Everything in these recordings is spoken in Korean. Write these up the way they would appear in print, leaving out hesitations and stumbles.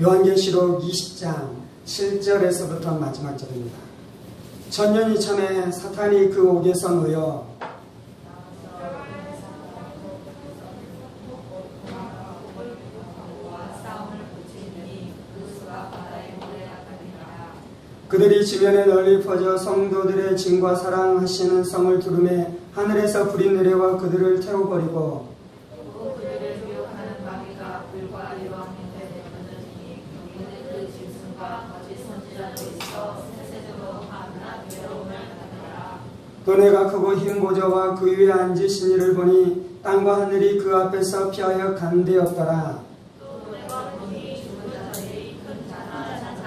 요한계시록 20장 7절에서부터 마지막 절입니다. 천년 이참에 사탄이 그 옥에서 놓여 그들이 지면에 널리 퍼져 성도들의 진과 사랑하시는 성을 두르매 하늘에서 불이 내려와 그들을 태워버리고 그들을 유혹하는 마귀가 불과 이러함인데 내버리니 여기는 그 짐승과 거짓 선지자도 있어 세세적으로 밤낮 괴로움을 받느니라. 또 내가 크고 흰 보좌와 그 위에 앉으신 이를 보니 땅과 하늘이 그 앞에서 피하여 간되었더라. 또 내가 보니 죽은 자들이 큰 자나 작은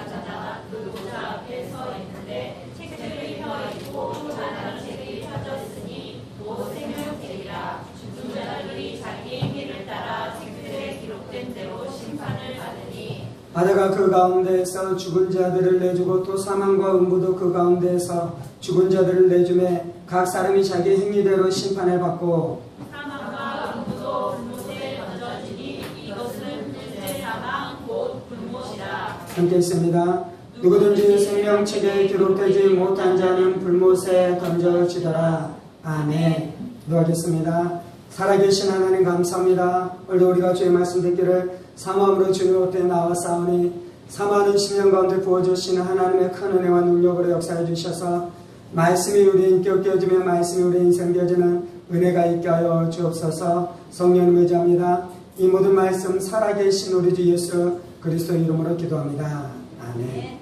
그 보좌 앞에 서 있는데 책들이 펴 있고 자는 책이 펴져 있으니 곧 생명책이라. 죽은 자들이 자기 행위를 따라 책들에 기록된 대로 심판을 받으니 바다가 그 가운데에서 죽은 자들을 내주고 또 사망과 음부도 그 가운데에서 죽은 자들을 내주매 각 사람이 자기 행위대로 심판을 받고 사망과 음부도 불못에 던져지니 이것은 둘째 사망 곧 불못이라. 함께 있습니다. 누구든지 생명책에 기록되지 못한 자는 불못에 던져지더라. 아멘. 기도하겠습니다. 살아계신 하나님 감사합니다. 오늘도 우리가 주의 말씀 듣기를 사모함으로 주님 앞에 나와싸우니 사모하는 심령 가운데 부어주시는 하나님의 큰 은혜와 능력으로 역사해 주셔서 말씀이 우리 인격 깨어지며 말씀이 우리 인생 깨어지는 은혜가 있게 하여 주옵소서. 성령님 의지합니다. 이 모든 말씀 살아계신 우리 주 예수 그리스도 이름으로 기도합니다. 아멘.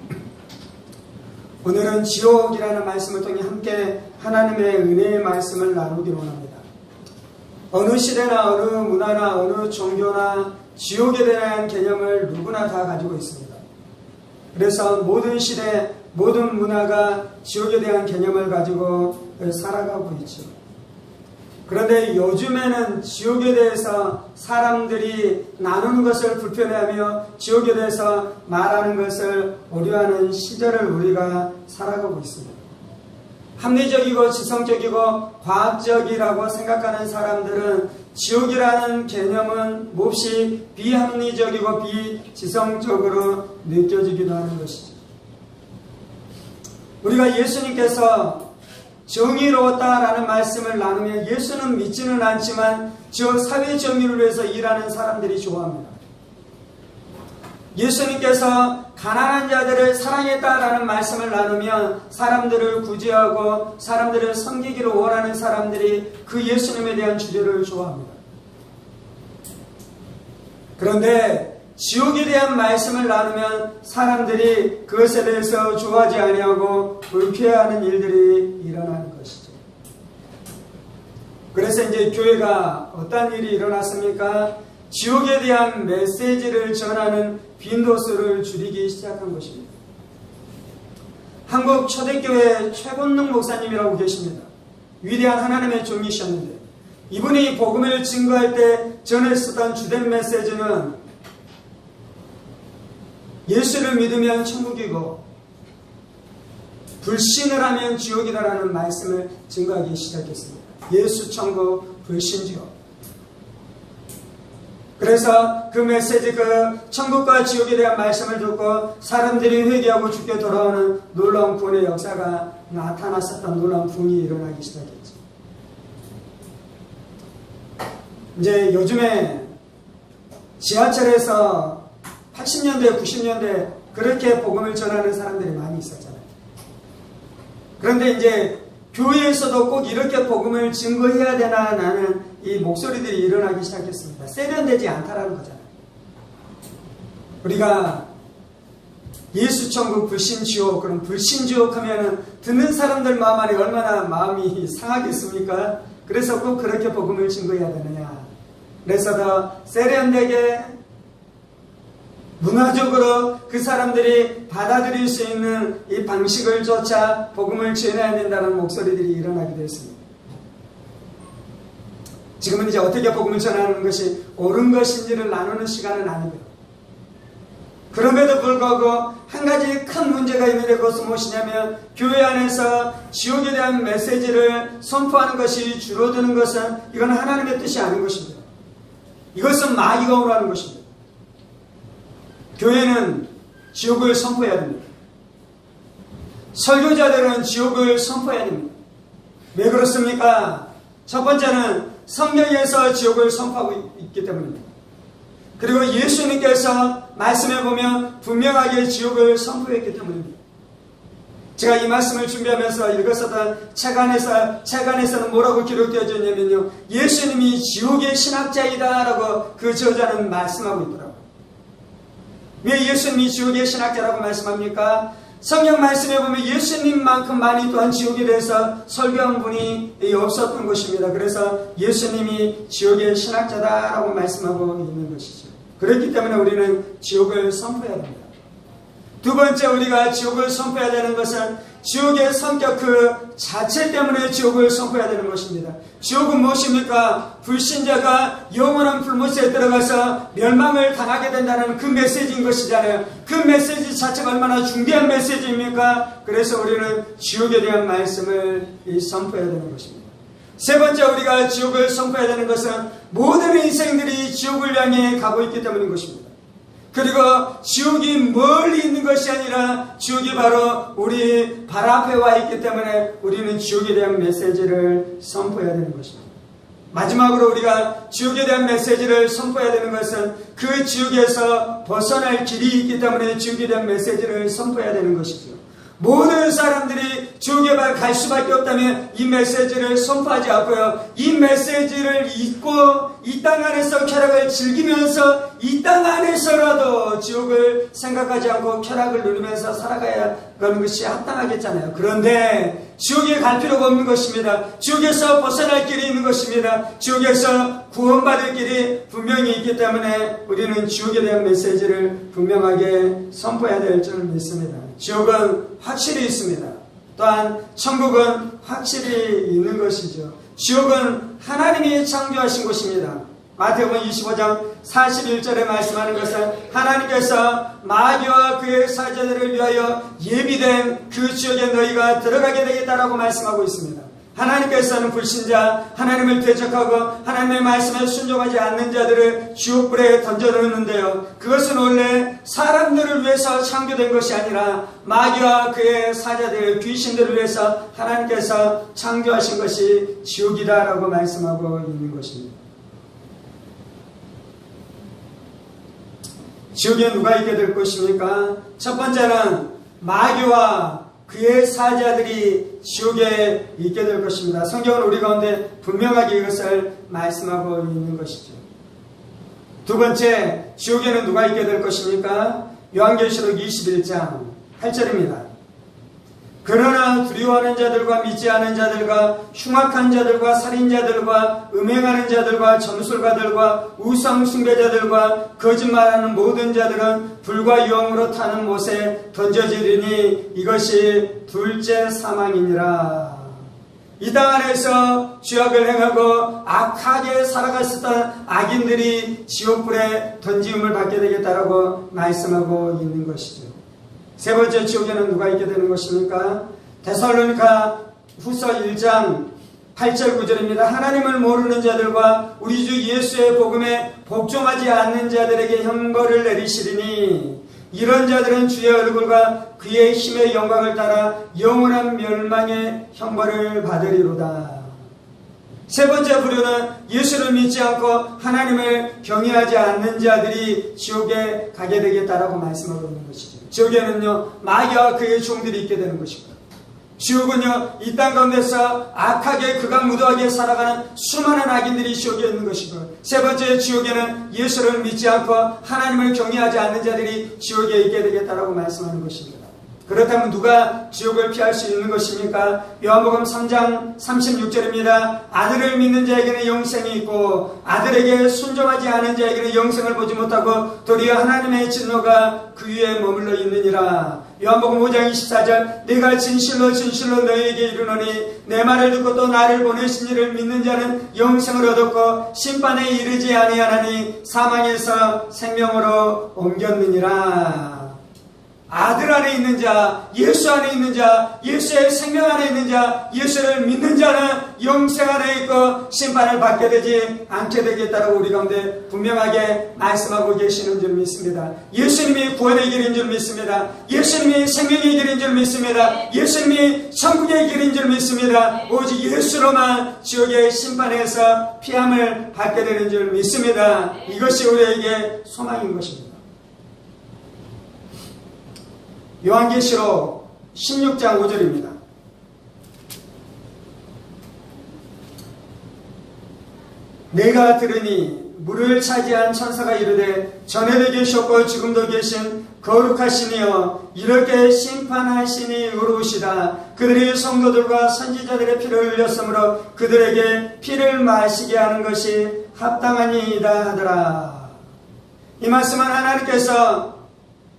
오늘은 지옥이라는 말씀을 통해 함께 하나님의 은혜의 말씀을 나누기로 합니다. 어느 시대나 어느 문화나 어느 종교나 지옥에 대한 개념을 누구나 다 가지고 있습니다. 그래서 모든 시대, 모든 문화가 지옥에 대한 개념을 가지고 살아가고 있죠. 그런데 요즘에는 지옥에 대해서 사람들이 나누는 것을 불편해하며 지옥에 대해서 말하는 것을 어려워하는 시절을 우리가 살아가고 있습니다. 합리적이고 지성적이고 과학적이라고 생각하는 사람들은 지옥이라는 개념은 몹시 비합리적이고 비지성적으로 느껴지기도 하는 것이죠. 우리가 예수님께서 정의로웠다라는 말씀을 나누며 예수는 믿지는 않지만 저 사회 정의를 위해서 일하는 사람들이 좋아합니다. 예수님께서 가난한 자들을 사랑했다라는 말씀을 나누면 사람들을 구제하고 사람들을 섬기기를 원하는 사람들이 그 예수님에 대한 주제를 좋아합니다. 그런데 지옥에 대한 말씀을 나누면 사람들이 그것에 대해서 좋아하지 아니하고 불쾌해하는 일들이 일어나는 것이죠. 그래서 이제 교회가 어떤 일이 일어났습니까? 지옥에 대한 메시지를 전하는 빈도수를 줄이기 시작한 것입니다. 한국 초대교회 최곤능 목사님이라고 계십니다. 위대한 하나님의 종이셨는데 이분이 복음을 증거할 때 전했었던 주된 메시지는 예수를 믿으면 천국이고 불신을 하면 지옥이다라는 말씀을 증거하기 시작했습니다. 예수 천국, 불신 지옥. 그래서 그 메시지, 그 천국과 지옥에 대한 말씀을 듣고 사람들이 회개하고 죽게 돌아오는 놀라운 구원의 역사가 나타났었던 놀라운 부흥이 일어나기 시작했죠. 이제 요즘에 지하철에서 80년대, 90년대 그렇게 복음을 전하는 사람들이 많이 있었잖아요. 그런데 이제 교회에서도 꼭 이렇게 복음을 증거해야 되나 나는 이 목소리들이 일어나기 시작했습니다. 세련되지 않다라는 거잖아요. 우리가 예수천국 불신지옥, 그럼 불신지옥 하면은 듣는 사람들 마음 안에 얼마나 마음이 상하겠습니까? 그래서 꼭 그렇게 복음을 증거해야 되느냐. 그래서 더 세련되게 문화적으로 그 사람들이 받아들일 수 있는 이 방식을 조차 복음을 전해야 된다는 목소리들이 일어나게 됐습니다. 지금은 이제 어떻게 복음을 전하는 것이 옳은 것인지를 나누는 시간은 아니고요. 그럼에도 불구하고 한 가지 큰 문제가 있는데 그것은 무엇이냐면 교회 안에서 지옥에 대한 메시지를 선포하는 것이 줄어드는 것은 이건 하나님의 뜻이 아닌 것입니다. 이것은 마귀가 오라는 것입니다. 교회는 지옥을 선포해야 됩니다. 설교자들은 지옥을 선포해야 됩니다. 왜 그렇습니까? 첫 번째는 성경에서 지옥을 선포하고 있기 때문입니다. 그리고 예수님께서 말씀해 보면 분명하게 지옥을 선포했기 때문입니다. 제가 이 말씀을 준비하면서 읽었었던 책 안에서는 뭐라고 기록되어져 있냐면요, 예수님이 지옥의 신학자이다 라고 그 저자는 말씀하고 있더라고요. 왜 예수님이 지옥의 신학자라고 말씀합니까? 성경 말씀에 보면 예수님만큼 많이 또한 지옥에 대해서 설교한 분이 없었던 것입니다. 그래서 예수님이 지옥의 신학자다라고 말씀하고 있는 것이죠. 그렇기 때문에 우리는 지옥을 선포해야 됩니다. 두 번째, 우리가 지옥을 선포해야 되는 것은 지옥의 성격 그 자체 때문에 지옥을 선포해야 되는 것입니다. 지옥은 무엇입니까? 불신자가 영원한 불못에 들어가서 멸망을 당하게 된다는 그 메시지인 것이잖아요. 그 메시지 자체가 얼마나 중대한 메시지입니까? 그래서 우리는 지옥에 대한 말씀을 선포해야 되는 것입니다. 세 번째, 우리가 지옥을 선포해야 되는 것은 모든 인생들이 지옥을 향해 가고 있기 때문인 것입니다. 그리고 지옥이 멀리 있는 것이 아니라 지옥이 바로 우리 발 앞에 와 있기 때문에 우리는 지옥에 대한 메시지를 선포해야 되는 것입니다. 마지막으로 우리가 지옥에 대한 메시지를 선포해야 되는 것은 그 지옥에서 벗어날 길이 있기 때문에 지옥에 대한 메시지를 선포해야 되는 것이죠. 모든 사람들이 지옥에 갈 수밖에 없다면 이 메시지를 선포하지 않고요, 이 메시지를 잊고 이 땅 안에서 쾌락을 즐기면서 이 땅 안에서라도 지옥을 생각하지 않고 쾌락을 누리면서 살아가야 하는 것이 합당하겠잖아요. 그런데 지옥에 갈 필요가 없는 것입니다. 지옥에서 벗어날 길이 있는 것입니다. 지옥에서 구원받을 길이 분명히 있기 때문에 우리는 지옥에 대한 메시지를 분명하게 선포해야 될 줄 믿습니다. 지옥은 확실히 있습니다. 또한 천국은 확실히 있는 것이죠. 지옥은 하나님이 창조하신 곳입니다. 마태복음 25장 41절에 말씀하는 것은 하나님께서 마귀와 그의 사자들을 위하여 예비된 그 지옥에 너희가 들어가게 되겠다라고 말씀하고 있습니다. 하나님께서는 불신자, 하나님을 대적하고 하나님의 말씀에 순종하지 않는 자들을 지옥불에 던져놓는데요, 그것은 원래 사람들을 위해서 창조된 것이 아니라 마귀와 그의 사자들, 귀신들을 위해서 하나님께서 창조하신 것이 지옥이다라고 말씀하고 있는 것입니다. 지옥에 누가 있게 될 것입니까? 첫 번째는 마귀와 그의 사자들이 지옥에 있게 될 것입니다. 성경은 우리 가운데 분명하게 이것을 말씀하고 있는 것이죠. 두 번째, 지옥에는 누가 있게 될 것입니까? 요한계시록 21장 8절입니다. 그러나 두려워하는 자들과 믿지 않은 자들과 흉악한 자들과 살인자들과 음행하는 자들과 점술가들과 우상 숭배자들과 거짓말하는 모든 자들은 불과 유황으로 타는 못에 던져지리니 이것이 둘째 사망이니라. 이 땅 안에서 죄악을 행하고 악하게 살아갔었던 악인들이 지옥불에 던짐을 받게 되겠다라고 말씀하고 있는 것이죠. 세 번째, 지옥에는 누가 있게 되는 것입니까? 데살로니가 후서 1장 8절 9절입니다. 하나님을 모르는 자들과 우리 주 예수의 복음에 복종하지 않는 자들에게 형벌을 내리시리니 이런 자들은 주의 얼굴과 그의 힘의 영광을 따라 영원한 멸망의 형벌을 받으리로다. 세 번째 부류는 예수를 믿지 않고 하나님을 경외하지 않는 자들이 지옥에 가게 되겠다라고 말씀하고 있는 것이죠. 지옥에는요, 마귀와 그의 종들이 있게 되는 것이고요. 지옥은요, 이 땅 가운데서 악하게 극악무도하게 살아가는 수많은 악인들이 지옥에 있는 것이고요. 세 번째, 지옥에는 예수를 믿지 않고 하나님을 경외하지 않는 자들이 지옥에 있게 되겠다라고 말씀하는 것입니다. 그렇다면 누가 지옥을 피할 수 있는 것입니까? 요한복음 3장 36절입니다. 아들을 믿는 자에게는 영생이 있고 아들에게 순종하지 않은 자에게는 영생을 보지 못하고 도리어 하나님의 진노가 그 위에 머물러 있느니라. 요한복음 5장 24절 내가 진실로 진실로 너희에게 이르노니 내 말을 듣고 또 나를 보내신 이를 믿는 자는 영생을 얻었고 심판에 이르지 아니하나니 사망에서 생명으로 옮겼느니라. 아들 안에 있는 자, 예수 안에 있는 자, 예수의 생명 안에 있는 자, 예수를 믿는 자는 영생 안에 있고 심판을 받게 되지 않게 되겠다고 우리 가운데 분명하게 말씀하고 계시는 줄 믿습니다. 예수님이 구원의 길인 줄 믿습니다. 예수님이 생명의 길인 줄 믿습니다. 예수님이 천국의 길인 줄 믿습니다. 오직 예수로만 지옥의 심판에서 피함을 받게 되는 줄 믿습니다. 이것이 우리에게 소망인 것입니다. 요한계시록 16장 5절입니다. 내가 들으니 물을 차지한 천사가 이르되 전에도 계셨고 지금도 계신 거룩하시니여 이렇게 심판하시니 의로우시다. 그들이 성도들과 선지자들의 피를 흘렸으므로 그들에게 피를 마시게 하는 것이 합당하니이다 하더라. 이 말씀은 하나님께서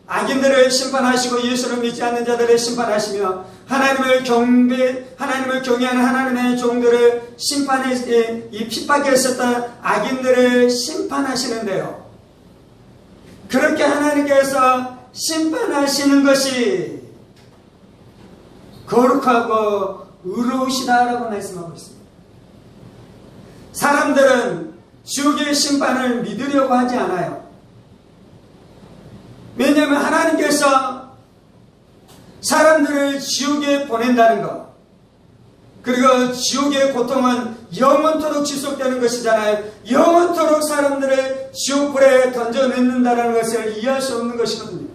악인들을 심판하시고 예수를 믿지 않는 자들을 심판하시며 하나님을 경외하는 하나님의 종들을 이 핍박에 있었던 악인들을 심판하시는데요. 그렇게 하나님께서 심판하시는 것이 거룩하고 의로우시다라고 말씀하고 있습니다. 사람들은 지옥의 심판을 믿으려고 하지 않아요. 왜냐하면 하나님께서 사람들을 지옥에 보낸다는 것, 그리고 지옥의 고통은 영원토록 지속되는 것이잖아요. 영원토록 사람들을 지옥불에 던져넣는다는 것을 이해할 수 없는 것이거든요.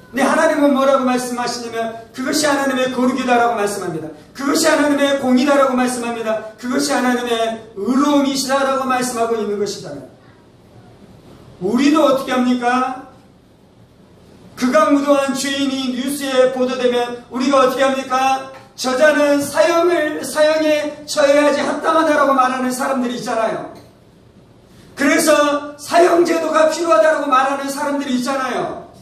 근데 하나님은 뭐라고 말씀하시냐면 그것이 하나님의 거룩이다라고 말씀합니다. 그것이 하나님의 공의다라고 말씀합니다. 그것이 하나님의 의로움이시다라고 말씀하고 있는 것이잖아요. 우리도 어떻게 합니까? 극악무도한 죄인이 뉴스에 보도되면 우리가 어떻게 합니까? 저자는 사형에 처해야지 합당하다라고 말하는 사람들이 있잖아요. 그래서 사형제도가 필요하다라고 말하는 사람들이 있잖아요.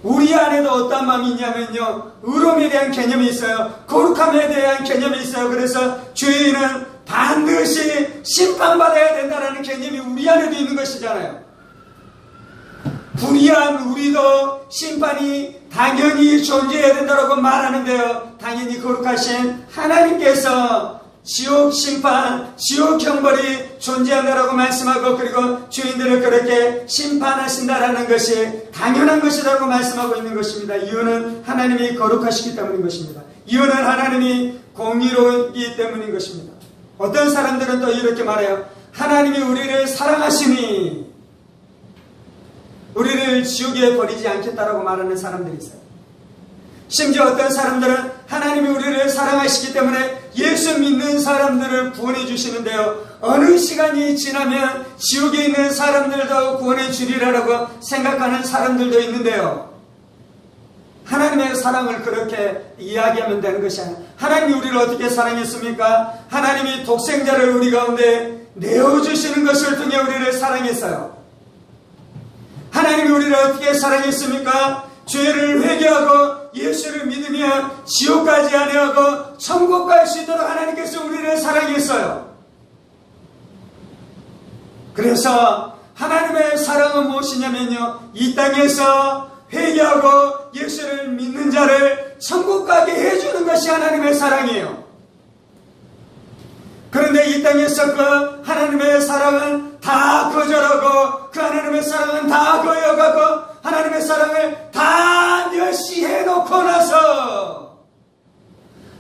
우리 안에도 어떤 마음이 있냐면요, 의로움에 대한 개념이 있어요. 거룩함에 대한 개념이 있어요. 그래서 죄인은 반드시 심판받아야 된다는 개념이 우리 안에도 있는 것이잖아요. 불의한 우리도 심판이 당연히 존재해야 된다고 말하는데요. 당연히 거룩하신 하나님께서 지옥 심판, 지옥 형벌이 존재한다라고 말씀하고 그리고 죄인들을 그렇게 심판하신다라는 것이 당연한 것이라고 말씀하고 있는 것입니다. 이유는 하나님이 거룩하시기 때문인 것입니다. 이유는 하나님이 공의로우기 때문인 것입니다. 어떤 사람들은 또 이렇게 말해요. 하나님이 우리를 사랑하시니 우리를 지옥에 버리지 않겠다라고 말하는 사람들이 있어요. 심지어 어떤 사람들은 하나님이 우리를 사랑하시기 때문에 예수 믿는 사람들을 구원해 주시는데요. 어느 시간이 지나면 지옥에 있는 사람들도 구원해 주리라고 생각하는 사람들도 있는데요. 하나님의 사랑을 그렇게 이야기하면 되는 것이 아니라 하나님이 우리를 어떻게 사랑했습니까? 하나님이 독생자를 우리 가운데 내어주시는 것을 통해 우리를 사랑했어요. 하나님이 우리를 어떻게 사랑했습니까? 죄를 회개하고 예수를 믿으면 지옥까지 아니하고 천국 갈 수 있도록 하나님께서 우리를 사랑했어요. 그래서 하나님의 사랑은 무엇이냐면요, 이 땅에서 회개하고 예수를 믿는 자를 천국 가게 해주는 것이 하나님의 사랑이에요. 그런데 이 땅에서 그 하나님의 사랑은 다 거절하고 그 하나님의 사랑은 다 거역하고 하나님의 사랑을 다 멸시해 놓고 나서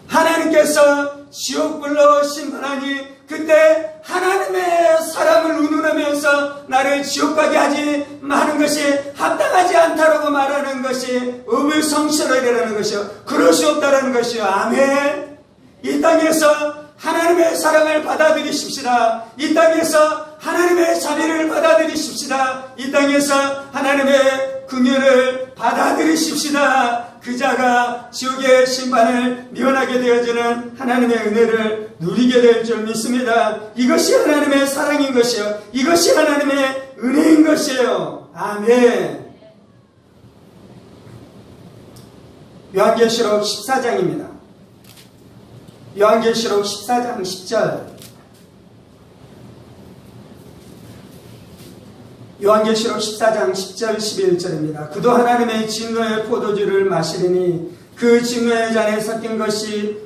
하나님께서 지옥불로 심판하니 그때 하나님의 사랑을 운운하면서 나를 지옥 가게 하지 마는 것이 합당하지 않다라고 말하는 것이 어불성설이라는 것이요, 그럴 수 없다라는 것이요. 아멘. 이 땅에서 하나님의 사랑을 받아들이십시다. 이 땅에서 하나님의 자비를 받아들이십시다. 이 땅에서 하나님의 긍휼을 받아들이십시다. 그 자가 지옥의 심판을 면하게 되어지는 하나님의 은혜를 누리게 될 줄 믿습니다. 이것이 하나님의 사랑인 것이요, 이것이 하나님의 은혜인 것이에요. 아멘. 요한계시록 14장입니다. 요한계시록 14장 10절. 요한계시록 14장 10절 11절입니다. 그도 하나님의 진노의 포도주를 마시리니 그 진노의 잔에 섞인 것이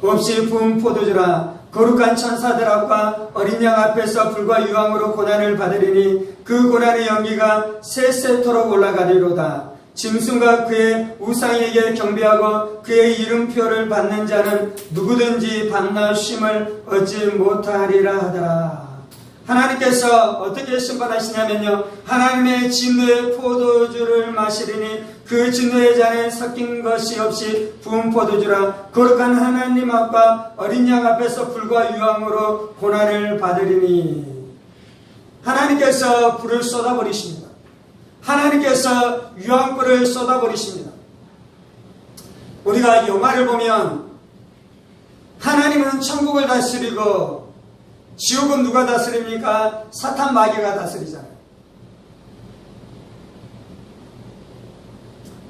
없이 부은 포도주라. 거룩한 천사들 앞과 어린 양 앞에서 불과 유황으로 고난을 받으리니 그 고난의 연기가 세세토록 올라가리로다. 짐승과 그의 우상에게 경배하고 그의 이름표를 받는 자는 누구든지 밤낮 쉼을 얻지 못하리라 하더라. 하나님께서 어떻게 심판하시냐면요, 하나님의 진노의 포도주를 마시리니 그 진노의 잔에 섞인 것이 없이 부은 포도주라. 거룩한 하나님 앞과 어린 양 앞에서 불과 유황으로 고난을 받으리니. 하나님께서 불을 쏟아버리십니다. 하나님께서 유황불을 쏟아버리십니다. 우리가 영화를 보면 하나님은 천국을 다스리고 지옥은 누가 다스립니까? 사탄 마귀가 다스리잖아요.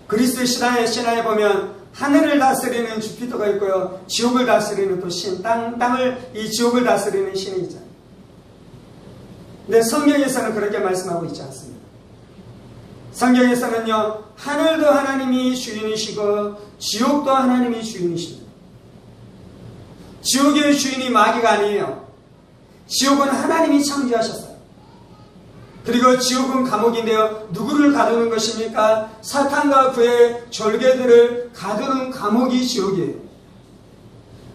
그리스도 신화에 보면 하늘을 다스리는 주피터가 있고요, 지옥을 다스리는 또 신, 땅을 이 지옥을 다스리는 신이 있잖아요. 근데 성경에서는 그렇게 말씀하고 있지 않습니다. 성경에서는요, 하늘도 하나님이 주인이시고 지옥도 하나님이 주인이십니다. 지옥의 주인이 마귀가 아니에요. 지옥은 하나님이 창조하셨어요. 그리고 지옥은 감옥인데요, 누구를 가두는 것입니까? 사탄과 그의 졸개들을 가두는 감옥이 지옥이에요.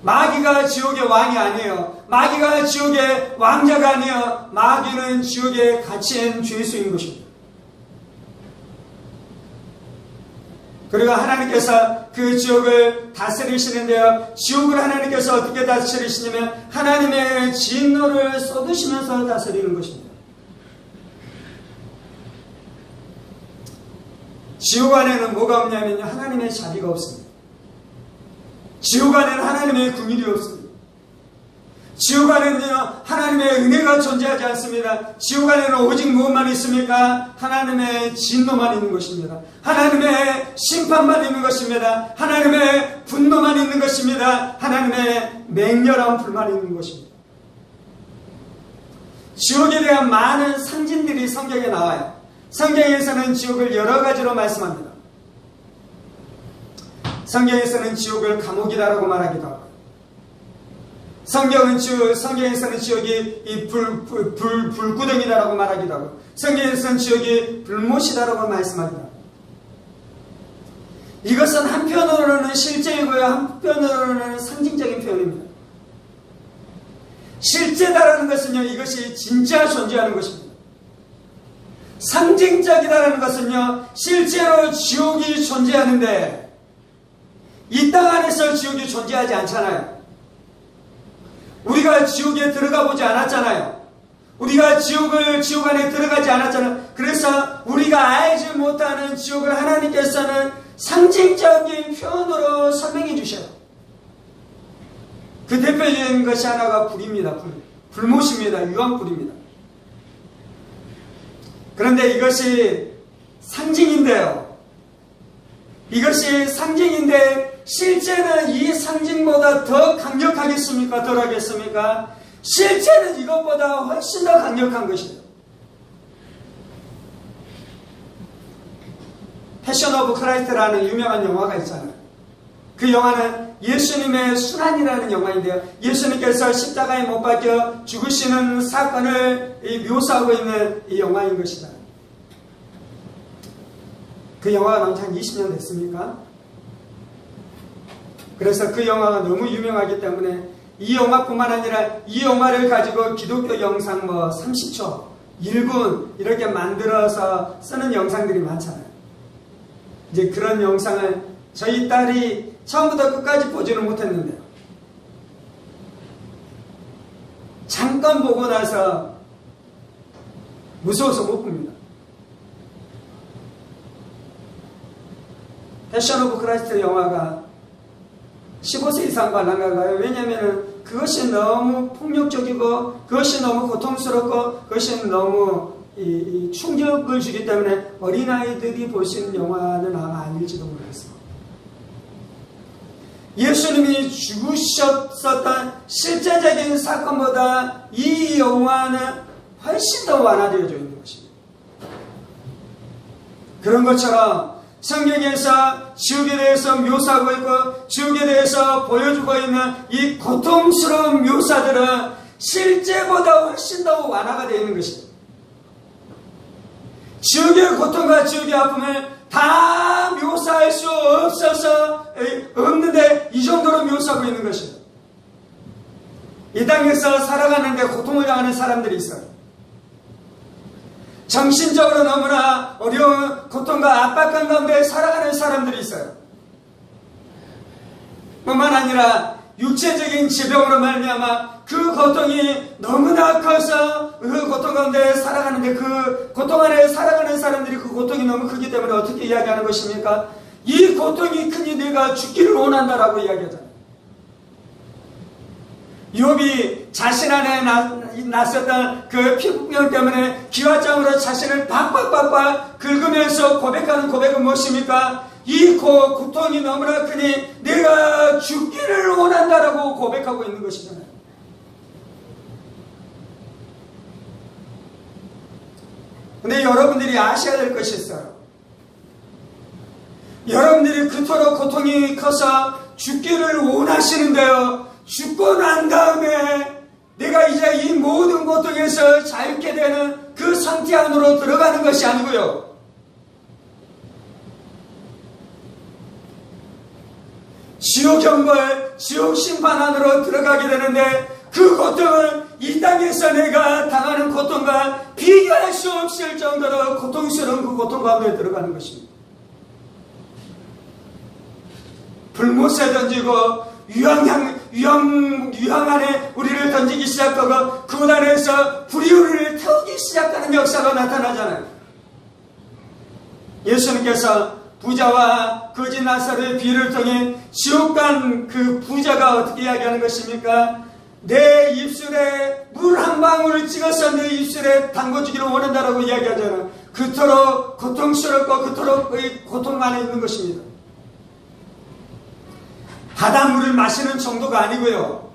마귀가 지옥의 왕이 아니에요. 마귀가 지옥의 왕자가 아니에요. 마귀는 지옥에 갇힌 죄수인 것입니다. 그리고 하나님께서 그 지옥을 다스리시는데요, 지옥을 하나님께서 어떻게 다스리시냐면 하나님의 진노를 쏟으시면서 다스리는 것입니다. 지옥 안에는 뭐가 없냐면요, 하나님의 자비가 없습니다. 지옥 안에는 하나님의 긍휼이 없습니다. 지옥 안에는요, 하나님의 은혜가 존재하지 않습니다. 지옥 안에는 오직 무엇만 있습니까? 하나님의 진노만 있는 것입니다. 하나님의 심판만 있는 것입니다. 하나님의 분노만 있는 것입니다. 하나님의 맹렬한 불만 있는 것입니다. 지옥에 대한 많은 상징들이 성경에 나와요. 성경에서는 지옥을 여러 가지로 말씀합니다. 성경에서는 지옥을 감옥이다라고 말하기도 하고, 성경에서는 지옥이 이 불구덩이다라고 말하기도 하고, 성경에서는 지옥이 불못이다라고 말씀합니다. 이것은 한편으로는 실제이고요, 한편으로는 상징적인 표현입니다. 실제다라는 것은요, 이것이 진짜 존재하는 것입니다. 상징적이다라는 것은요, 실제로 지옥이 존재하는데 이 땅 안에서 지옥이 존재하지 않잖아요. 우리가 지옥에 들어가 보지 않았잖아요. 우리가 지옥 안에 들어가지 않았잖아요. 그래서 우리가 알지 못하는 지옥을 하나님께서는 상징적인 표현으로 설명해 주셔요. 그 대표적인 것이 하나가 불입니다. 불못입니다. 유황불입니다. 그런데 이것이 상징인데요, 이것이 상징인데 실제는 이 상징보다 더 강력하겠습니까? 덜 하겠습니까? 실제는 이것보다 훨씬 더 강력한 것이에요. 패션 오브 크라이스트라는 유명한 영화가 있잖아요. 그 영화는 예수님의 순환이라는 영화인데요, 예수님께서 십자가에 못 박혀 죽으시는 사건을 묘사하고 있는 이 영화인 것이다. 그 영화가 나온 지 한 20년 됐습니까? 그래서 그 영화가 너무 유명하기 때문에 이 영화뿐만 아니라 이 영화를 가지고 기독교 영상 30초, 1분 이렇게 만들어서 쓰는 영상들이 많잖아요. 이제 그런 영상을 저희 딸이 처음부터 끝까지 보지는 못했는데요, 잠깐 보고 나서 무서워서 못 봅니다. 패션 오브 크라이스트 영화가 15세 이상 관람가가요. 왜냐하면 그것이 너무 폭력적이고 그것이 너무 고통스럽고 그것이 너무 충격을 주기 때문에 어린아이들이 볼 수 있는 영화는 아마 아닐지도 모르겠습니다. 예수님이 죽으셨었던 실제적인 사건보다 이 영화는 훨씬 더 완화되어져 있는 것입니다. 그런 것처럼 성경에서 지옥에 대해서 묘사하고 있고 지옥에 대해서 보여주고 있는 이 고통스러운 묘사들은 실제보다 훨씬 더 완화가 되어 있는 것입니다. 지옥의 고통과 지옥의 아픔을 다 묘사할 수 없는데 이 정도로 묘사하고 있는 것입니다. 이 땅에서 살아가는데 고통을 당하는 사람들이 있어요. 정신적으로 너무나 어려운 고통과 압박감 가운데 살아가는 사람들이 있어요. 뿐만 아니라 육체적인 질병으로 말미암아 그 고통이 너무나 커서 그 고통 가운데 살아가는데 그 고통 안에 살아가는 사람들이 그 고통이 너무 크기 때문에 어떻게 이야기하는 것입니까? 이 고통이 크니 내가 죽기를 원한다라고 이야기하잖아요. 욥이 자신 안에 났었던 그 피부병 때문에 기와장으로 자신을 박박박박 긁으면서 고백하는 고백은 무엇입니까? 이 고통이 너무나 크니 내가 죽기를 원한다라고 고백하고 있는 것이잖아요. 근데 여러분들이 아셔야 될 것이 있어요. 여러분들이 그토록 고통이 커서 죽기를 원하시는데요. 죽고 난 다음에 내가 이제 이 모든 고통에서 자유케 되는 그 상태 안으로 들어가는 것이 아니고요. 지옥 형벌, 지옥 심판 안으로 들어가게 되는데 그 고통은 이 땅에서 내가 당하는 고통과 비교할 수 없을 정도로 고통스러운 그 고통 가운데 들어가는 것입니다. 불못에 던지고 유황 안에 우리를 던지기 시작하고 그곳 안에서 불이 우리를 태우기 시작하는 역사가 나타나잖아요. 예수님께서 부자와 거지 나사로의 비유를 통해 지옥 간 그 부자가 어떻게 이야기하는 것입니까? 내 입술에 물 한 방울을 찍어서 내 입술에 담궈주기를 원한다라고 이야기하잖아요. 그토록 고통스럽고 그토록 고통 안에 있는 것입니다. 바닷물을 마시는 정도가 아니고요.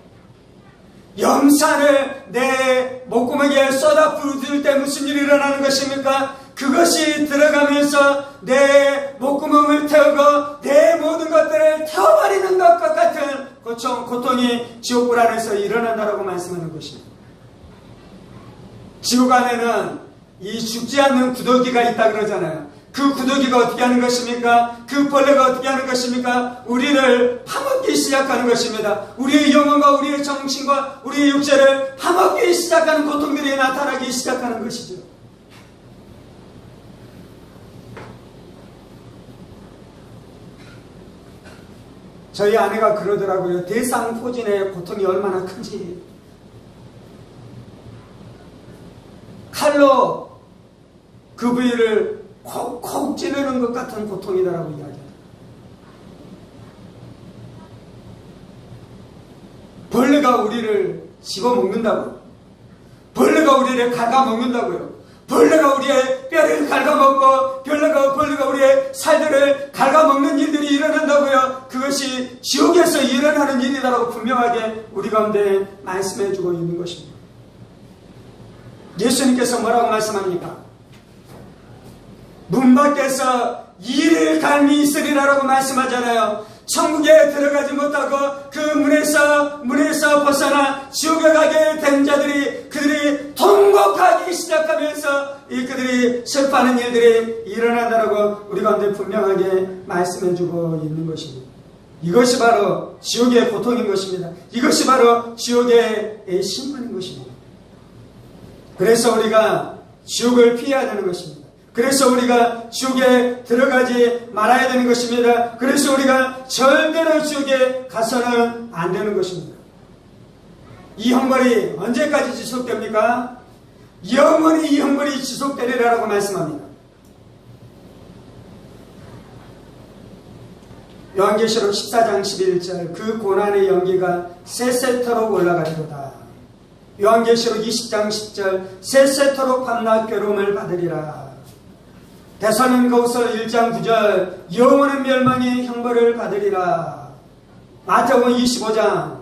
염산을 내 목구멍에 쏟아 부을 때 무슨 일이 일어나는 것입니까? 그것이 들어가면서 내 목구멍을 태우고 내 모든 것들을 태워버리는 것과 같은 고통이 지옥불 안에서 일어난다라고 말씀하는 것입니다. 지옥 안에는 이 죽지 않는 구더기가 있다 그러잖아요. 그 구더기가 어떻게 하는 것입니까? 그 벌레가 어떻게 하는 것입니까? 우리를 파먹기 시작하는 것입니다. 우리의 영혼과 우리의 정신과 우리의 육체를 파먹기 시작하는 고통들이 나타나기 시작하는 것이죠. 저희 아내가 그러더라고요. 대상포진의 고통이 얼마나 큰지. 칼로 그 부위를 콕콕 찌르는 것 같은 고통이다라고 이야기합니다. 벌레가 우리를 집어먹는다고요. 벌레가 우리를 갉아먹는다고요. 벌레가 우리의 뼈를 갉아먹고 벌레가 우리의 살들을 갉아먹는 일들이 일어난다고요. 그것이 지옥에서 일어나는 일이다라고 분명하게 우리 가운데 말씀해주고 있는 것입니다. 예수님께서 뭐라고 말씀합니까? 문 밖에서 이를 갈미 있으리라라고 말씀하잖아요. 천국에 들어가지 못하고 그 문에서 벗어나 지옥에 가게 된 자들이 그들이 통곡하기 시작하면서 그들이 슬퍼하는 일들이 일어난다라고 우리 가운데 분명하게 말씀해주고 있는 것입니다. 이것이 바로 지옥의 고통인 것입니다. 이것이 바로 지옥의 심판인 것입니다. 그래서 우리가 지옥을 피해야 되는 것입니다. 그래서 우리가 지옥에 들어가지 말아야 되는 것입니다. 그래서 우리가 절대로 지옥에 가서는 안 되는 것입니다. 이 형벌이 언제까지 지속됩니까? 영원히 이 형벌이 지속되리라고 말씀합니다. 요한계시록 14장 11절 그 고난의 연기가 세세토록 올라가리로다. 요한계시록 20장 10절 세세토록 밤낮 괴로움을 받으리라. 데살로니가후서 1장 9절 영원한 멸망의 형벌을 받으리라. 마태복음 25장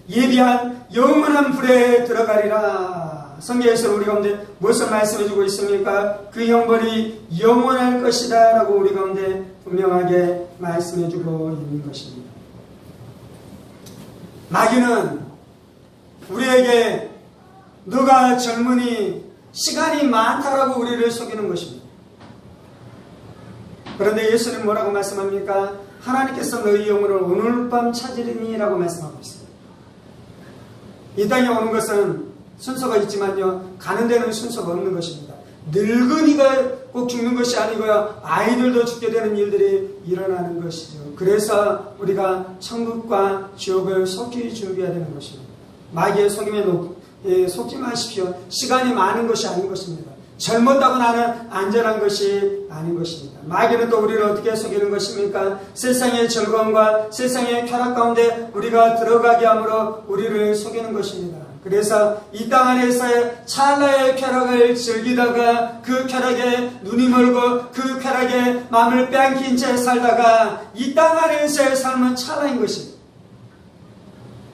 예비한 영원한 불에 들어가리라. 성경에서 우리 가운데 무엇을 말씀해주고 있습니까? 그 형벌이 영원할 것이다 라고 우리 가운데 분명하게 말씀해주고 있는 것입니다. 마귀는 우리에게 너가 젊으니 시간이 많다라고 우리를 속이는 것입니다. 그런데 예수님 뭐라고 말씀합니까? 하나님께서 너희 영혼을 오늘 밤 찾으리니 라고 말씀하고 있습니다. 이 땅에 오는 것은 순서가 있지만요, 가는 데는 순서가 없는 것입니다. 늙은이가 꼭 죽는 것이 아니고요, 아이들도 죽게 되는 일들이 일어나는 것이죠. 그래서 우리가 천국과 지옥을 속히 준비해야 되는 것입니다. 마귀의 속임에 속지 마십시오. 시간이 많은 것이 아닌 것입니다. 젊었다고 나는 안전한 것이 아닌 것입니다. 마귀는 또 우리를 어떻게 속이는 것입니까? 세상의 즐거움과 세상의 쾌락 가운데 우리가 들어가게 함으로 우리를 속이는 것입니다. 그래서 이 땅 안에서의 찰나의 쾌락을 즐기다가 그 쾌락에 눈이 멀고 그 쾌락에 마음을 빼앗긴 채 살다가 이 땅 안에서의 삶은 찰나인 것입니다.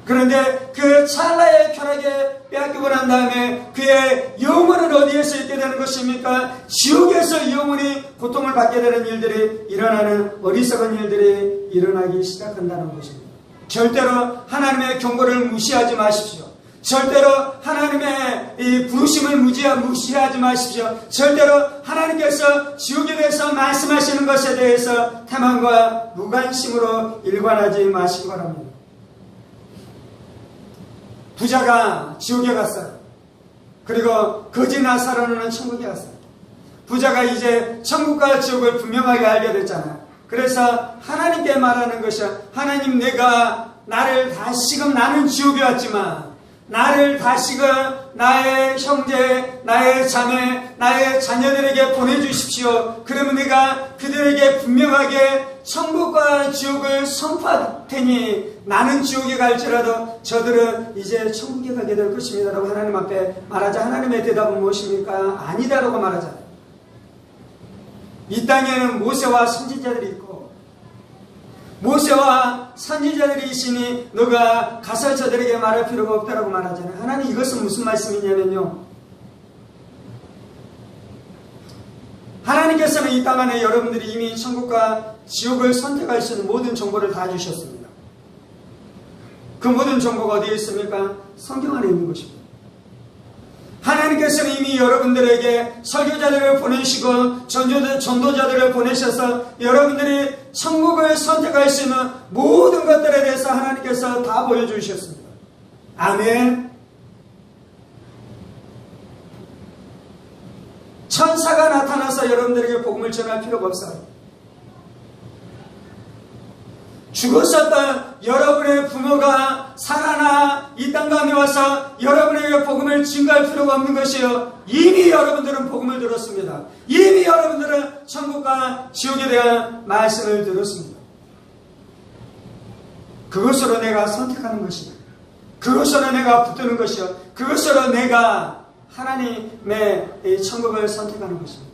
그런데 그 찰나의 쾌락에 빼앗기고 난 다음에 그의 영혼은 어디에서 있게 되는 것입니까? 지옥에서 영혼이 고통을 받게 되는 일들이 일어나는 어리석은 일들이 일어나기 시작한다는 것입니다. 절대로 하나님의 경고를 무시하지 마십시오. 절대로 하나님의 이 부르심을 무시하지 마십시오. 절대로 하나님께서 지옥에 대해서 말씀하시는 것에 대해서 태만과 무관심으로 일관하지 마시기 바랍니다. 부자가 지옥에 갔어요. 그리고 거지 나사로는 천국에 갔어요. 부자가 이제 천국과 지옥을 분명하게 알게 됐잖아요. 그래서 하나님께 말하는 것이야. 하나님, 내가 나를 다시금, 나는 지옥에 왔지만 나를 다시금 나의 형제, 나의 자매, 나의 자녀들에게 보내주십시오. 그러면 내가 그들에게 분명하게 천국과 지옥을 선포할 테니 나는 지옥에 갈지라도 저들은 이제 천국에 가게 될 것입니다 라고 하나님 앞에 말하자. 하나님의 대답은 무엇입니까? 아니다라고 말하잖아요. 이 땅에는 모세와 선지자들이 있고 모세와 선지자들이 있으니 너가 가서 저들에게 말할 필요가 없다라고 말하잖아요. 하나님, 이것은 무슨 말씀이냐면요, 하나님께서는 이 땅 안에 여러분들이 이미 천국과 지옥을 선택할 수 있는 모든 정보를 다 주셨습니다. 그 모든 정보가 어디에 있습니까? 성경 안에 있는 것입니다. 하나님께서는 이미 여러분들에게 설교자들을 보내시고 전도자들을 보내셔서 여러분들이 천국을 선택할 수 있는 모든 것들에 대해서 하나님께서 다 보여주셨습니다. 아멘. 천사가 나타나서 여러분들에게 복음을 전할 필요가 없어요. 죽었었던 여러분의 부모가 살아나 이 땅 가운데 와서 여러분에게 복음을 증거할 필요가 없는 것이요, 이미 여러분들은 복음을 들었습니다. 이미 여러분들은 천국과 지옥에 대한 말씀을 들었습니다. 그것으로 내가 선택하는 것이요, 그것으로 내가 붙드는 것이요, 그것으로 내가 하나님의 이 천국을 선택하는 것입니다.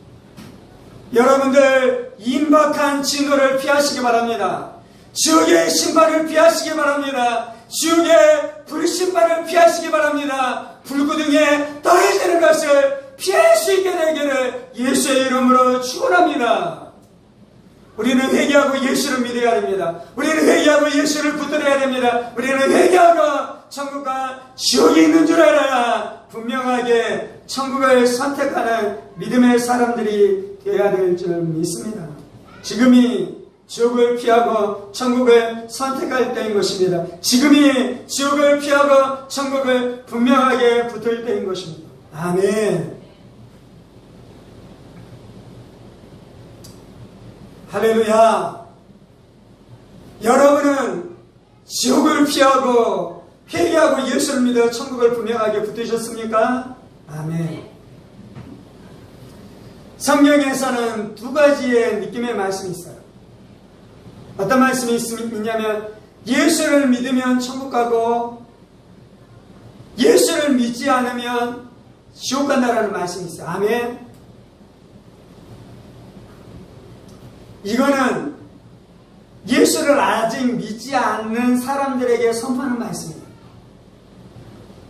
여러분들 임박한 진노를 피하시기 바랍니다. 지옥의 심판을 피하시기 바랍니다. 지옥의 불심판을 피하시기 바랍니다. 불구덩이에 떨어지는 것을 피할 수 있게 되기를 예수의 이름으로 축원합니다. 우리는 회개하고 예수를 믿어야 됩니다. 우리는 회개하고 예수를 붙들어야 됩니다. 우리는 회개하고 천국과 지옥이 있는 줄 알아야 분명하게 천국을 선택하는 믿음의 사람들이 되어야 될 줄 믿습니다. 지금이 지옥을 피하고 천국을 선택할 때인 것입니다. 지금이 지옥을 피하고 천국을 분명하게 붙을 때인 것입니다. 아멘. 할렐루야. 여러분은 지옥을 피하고 회개하고 예수를 믿어 천국을 분명하게 붙으셨습니까? 아멘. 성경에서는 두 가지의 느낌의 말씀이 있어요. 어떤 말씀이 있냐면, 예수를 믿으면 천국 가고 예수를 믿지 않으면 지옥 간다라는 말씀이 있어요. 아멘. 이거는 예수를 아직 믿지 않는 사람들에게 선포하는 말씀입니다.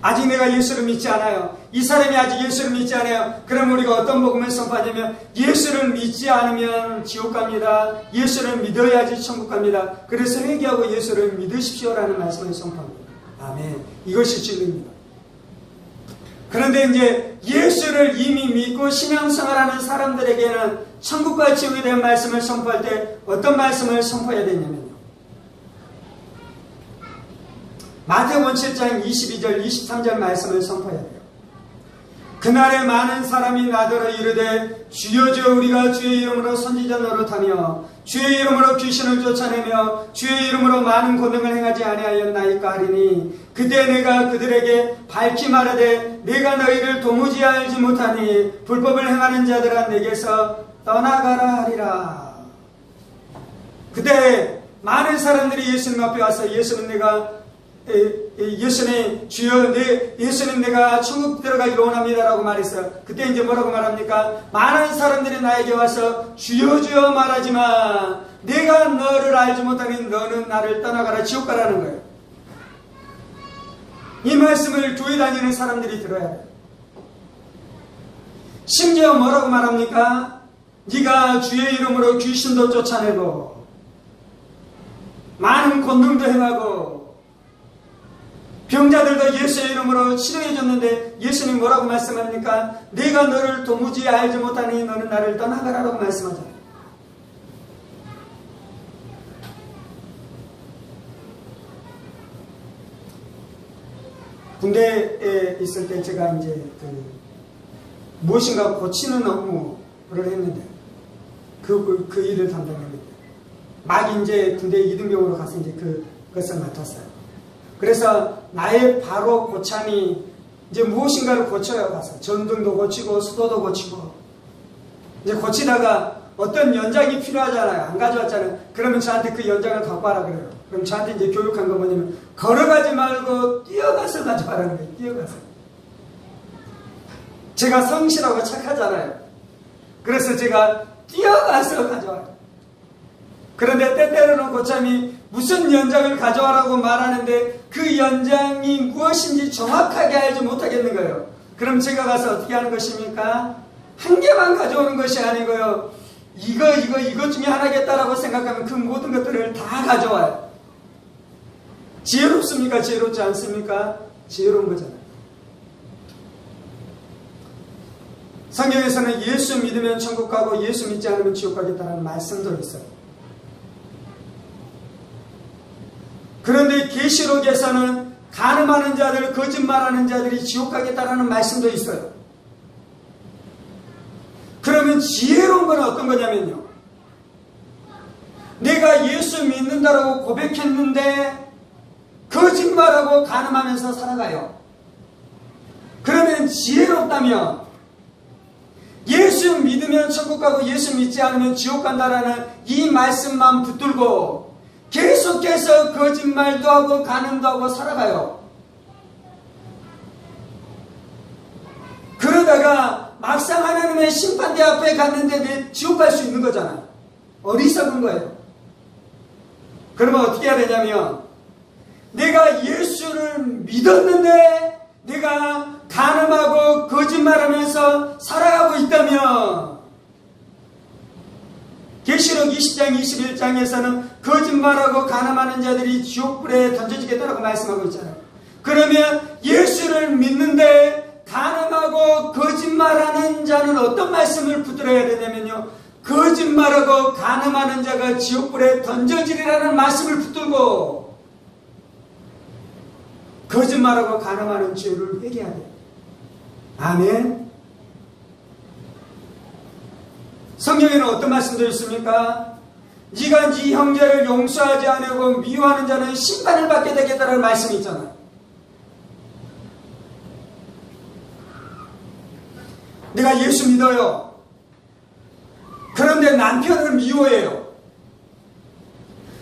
아직 내가 예수를 믿지 않아요. 이 사람이 아직 예수를 믿지 않아요. 그럼 우리가 어떤 복음을 선포하냐면 예수를 믿지 않으면 지옥 갑니다. 예수를 믿어야지 천국 갑니다. 그래서 회개하고 예수를 믿으십시오라는 말씀을 선포합니다. 아멘. 이것이 진리입니다. 그런데 이제 예수를 이미 믿고 신앙생활하는 사람들에게는 천국과 지옥에 대한 말씀을 선포할 때 어떤 말씀을 선포해야 되냐면요. 마태복음 7장 22절 23절 말씀을 선포해야 돼요. 그날에 많은 사람이 나더러 이르되 주여 주여 우리가 주의 이름으로 선지자 노릇하며 주의 이름으로 귀신을 쫓아내며 주의 이름으로 많은 권능을 행하지 아니하였나이까 하리니 그때 내가 그들에게 밝히 말하되 내가 너희를 도무지 알지 못하니 불법을 행하는 자들아 내게서 떠나가라 하리라. 그때 많은 사람들이 예수님 앞에 와서 예수님 주여 예수님 내가 천국 들어가기를 원합니다라고 말했어요. 그때 이제 뭐라고 말합니까? 많은 사람들이 나에게 와서 주여 주여 말하지만 내가 너를 알지 못하니 너는 나를 떠나가라 지옥 가라는 거예요. 이 말씀을 교회 다니는 사람들이 들어야 돼요. 심지어 뭐라고 말합니까? 네가 주의 이름으로 귀신도 쫓아내고 많은 권능도 행하고 병자들도 예수의 이름으로 치료해 줬는데 예수님 뭐라고 말씀합니까? 내가 너를 도무지 알지 못하니 너는 나를 떠나가라라고 말씀하잖아요. 군대에 있을 때 제가 이제 무엇인가 고치는 업무를 했는데 그 일을 담당했는데 막 이제 군대 이등병으로 가서 이제 그것을 맡았어요. 그래서 나의 바로 고참이 이제 무엇인가를 고쳐요. 가서 전등도 고치고 수도도 고치고 이제 고치다가 어떤 연장이 필요하잖아요. 안 가져왔잖아요. 그러면 저한테 그 연장을 갖고 와라 그래요. 그럼 저한테 이제 교육한 건 뭐냐면 걸어가지 말고 뛰어가서 가져와라는 거예요. 뛰어가서. 제가 성실하고 착하잖아요. 그래서 제가 뛰어가서 가져와요. 그런데 때때로는 고참이 무슨 연장을 가져와라고 말하는데 그 연장이 무엇인지 정확하게 알지 못하겠는 거예요. 그럼 제가 가서 어떻게 하는 것입니까? 한 개만 가져오는 것이 아니고요. 이것 중에 하나겠다라고 생각하면 그 모든 것들을 다 가져와요. 지혜롭습니까? 지혜롭지 않습니까? 지혜로운 거잖아요. 성경에서는 예수 믿으면 천국 가고 예수 믿지 않으면 지옥 가겠다는 말씀도 있어요. 그런데 계시록에서는 간음하는 자들, 거짓말하는 자들이 지옥 가겠다라는 말씀도 있어요. 그러면 지혜로운 건 어떤 거냐면요. 내가 예수 믿는다라고 고백했는데 거짓말하고 간음하면서 살아가요. 그러면 지혜롭다면 예수 믿으면 천국 가고 예수 믿지 않으면 지옥 간다라는 이 말씀만 붙들고 계속해서 거짓말도 하고 간음도 하고 살아가요. 그러다가 막상 하나님의 심판대 앞에 갔는데 내 지옥 갈 수 있는 거잖아요. 어리석은 거예요. 그러면 어떻게 해야 되냐면 내가 예수를 믿었는데 내가 간음하고 거짓말하면서 살아가고 있다면 계시록 20장 21장에서는 거짓말하고 간음하는 자들이 지옥불에 던져지겠다라고 말씀하고 있잖아요. 그러면 예수를 믿는데 간음하고 거짓말하는 자는 어떤 말씀을 붙들어야 되냐면요. 거짓말하고 간음하는 자가 지옥불에 던져지리라는 말씀을 붙들고 거짓말하고 간음하는 죄를 회개해야 돼요. 아멘. 성경에는 어떤 말씀도 있습니까? 네가 네 형제를 용서하지 않고 미워하는 자는 심판을 받게 되겠다는 말씀이 있잖아요. 내가 예수 믿어요. 그런데 남편을 미워해요.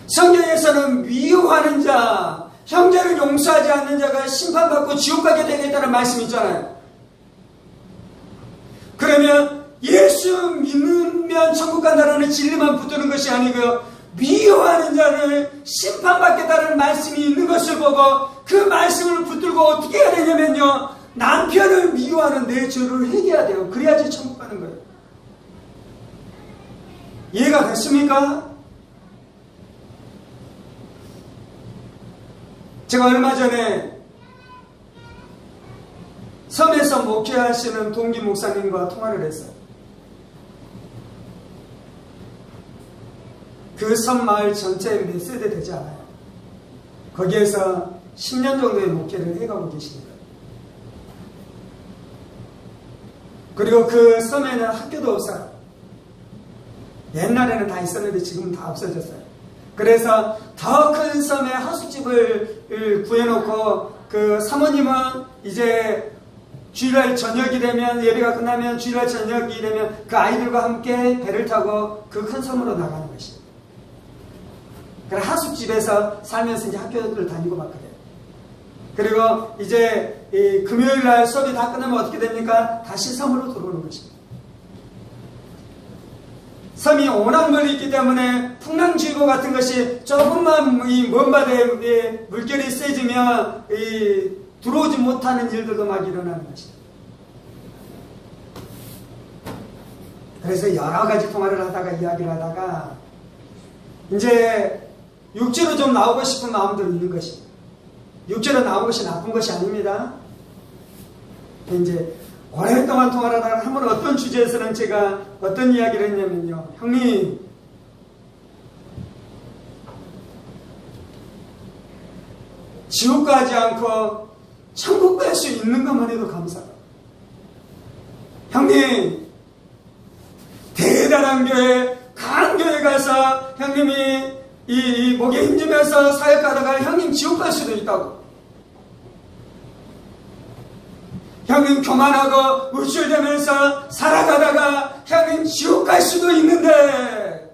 성경에서는 미워하는 자, 형제를 용서하지 않는 자가 심판받고 지옥 가게 되겠다는 말씀이 있잖아요. 그러면 예수 믿으면 천국 간다는 진리만 붙드는 것이 아니고요. 미워하는 자를 심판받겠다는 말씀이 있는 것을 보고 그 말씀을 붙들고 어떻게 해야 되냐면요. 남편을 미워하는 내 죄를 회개해야 돼요. 그래야지 천국 가는 거예요. 이해가 됐습니까? 제가 얼마 전에 섬에서 목회하시는 동기 목사님과 통화를 했어요. 그 섬 마을 전체에 몇 세대 되지 않아요. 거기에서 10년 정도의 목회를 해가고 계십니다. 그리고 그 섬에는 학교도 없어요. 옛날에는 다 있었는데 지금은 다 없어졌어요. 그래서 더 큰 섬에 하숙집을 구해놓고 그 사모님은 이제 주일날 저녁이 되면 예배가 끝나면 주일날 저녁이 되면 그 아이들과 함께 배를 타고 그 큰 섬으로 나가는 것이에요. 그래 하숙집에서 살면서 이제 학교를 다니고 막 그래요. 그리고 이제 이 금요일날 수업이 다 끝나면 어떻게 됩니까? 다시 섬으로 들어오는 것입니다. 섬이 오랑물이 있기 때문에 풍랑주의보 같은 것이 조금만 이 먼 바다에 물결이 세지면 들어오지 못하는 일들도 막 일어나는 것입니다. 그래서 여러 가지 통화를 하다가 이야기를 하다가 이제 육지로 좀 나오고 싶은 마음도 있는 것입니다. 육지로 나오는 것이 나쁜 것이 아닙니다. 이제 오랫동안 통화를 하다가 한 번 어떤 주제에서는 제가 어떤 이야기를 했냐면요. 형님, 지옥 가지 않고 천국 갈 수 있는 것만 해도 감사하다. 형님, 대단한 교회, 강한 교회 가서 형님이 이 목에 힘주면서 사역하다가 형님 지옥 갈 수도 있다고. 형님 교만하고 우쭐대면서 살아가다가 형님 지옥 갈 수도 있는데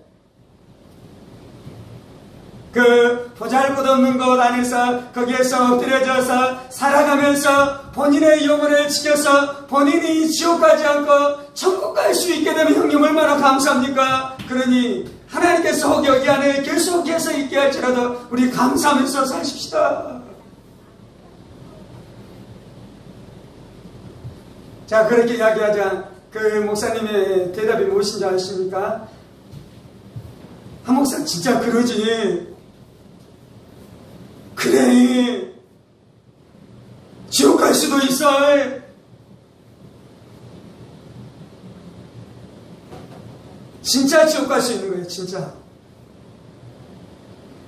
그 보잘것없는 곳 안에서 거기에서 엎드려져서 살아가면서 본인의 영혼을 지켜서 본인이 지옥 가지 않고 천국 갈 수 있게 되면 형님 얼마나 감사합니까? 그러니 하나님께서 혹 여기 안에 계속해서 있게 할지라도 우리 감사하면서 사십시다. 자, 그렇게 이야기하자 그 목사님의 대답이 무엇인지 아십니까? 한 목사 진짜 그러지. 그래. 지옥 갈 수도 있어. 진짜 지옥 갈 수 있는 거예요. 진짜.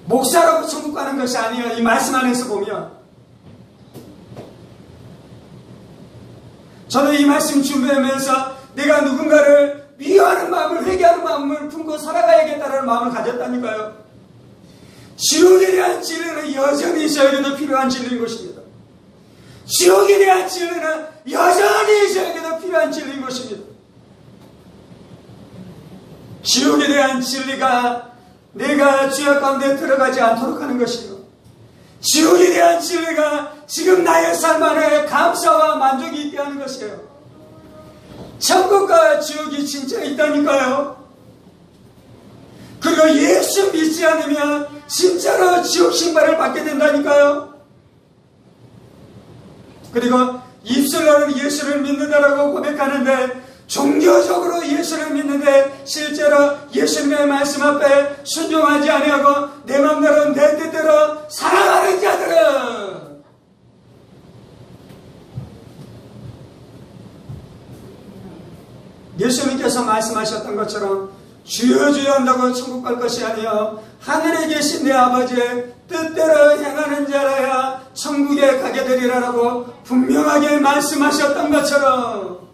목사라고 천국 가는 것이 아니에요. 이 말씀 안에서 보면. 저는 이 말씀 준비하면서 내가 누군가를 미워하는 마음을 회개하는 마음을 품고 살아가야겠다는 마음을 가졌다니까요. 지옥에 대한 진리는 여전히 저에게도 필요한 진리인 것입니다. 지옥에 대한 진리는 여전히 저에게도 필요한 진리인 것입니다. 지옥에 대한 진리가 내가 죄악 가운데 들어가지 않도록 하는 것이요. 지옥에 대한 진리가 지금 나의 삶 안에 감사와 만족이 있게 하는 것이에요. 천국과 지옥이 진짜 있다니까요. 그리고 예수 믿지 않으면 진짜로 지옥 신발을 받게 된다니까요. 그리고 입술로는 예수를 믿는다라고 고백하는데 종교적으로 예수를 믿는데 실제로 예수님의 말씀 앞에 순종하지 아니하고 내 맘대로 내 뜻대로 살아가는 자들은 예수님께서 말씀하셨던 것처럼 주여 주여 한다고 천국 갈 것이 아니요 하늘에 계신 내 아버지의 뜻대로 행하는 자라야 천국에 가게 되리라라고 분명하게 말씀하셨던 것처럼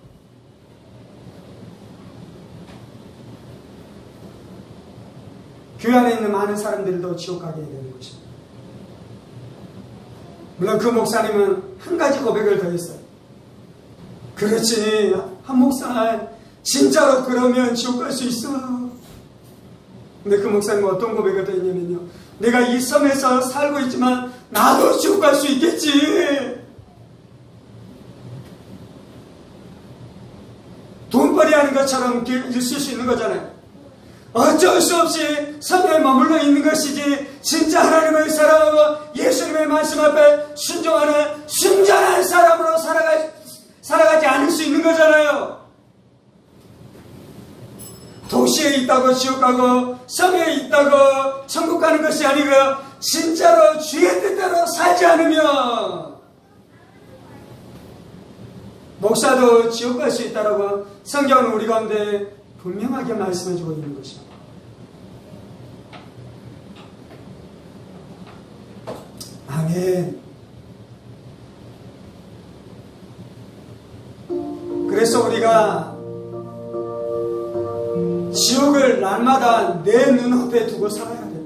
교회 안에 있는 많은 사람들도 지옥 가게 되는 것입니다. 물론 그 목사님은 한 가지 고백을 더 했어요. 그렇지, 한 목사 진짜로 그러면 지옥 갈 수 있어. 근데 그 목사님은 어떤 고백을 더 했냐면요, 내가 이 섬에서 살고 있지만 나도 지옥 갈 수 있겠지. 돈벌이 하는 것처럼 있을 수 있는 거잖아요. 어쩔 수 없이 섬에 머물러 있는 것이지 진짜 하나님을 사랑하고 예수님의 말씀 앞에 순종하는 순전한 사람으로 살아가지 않을 수 있는 거잖아요. 도시에 있다고 지옥 가고 섬에 있다고 천국 가는 것이 아니고 진짜로 주의 뜻대로 살지 않으면 목사도 지옥 갈 수 있다라고 성경은 우리 가운데 분명하게 말씀해주고 있는 것입니다. 아멘. 그래서 우리가 지옥을 날마다 내 눈앞에 두고 살아야 돼요.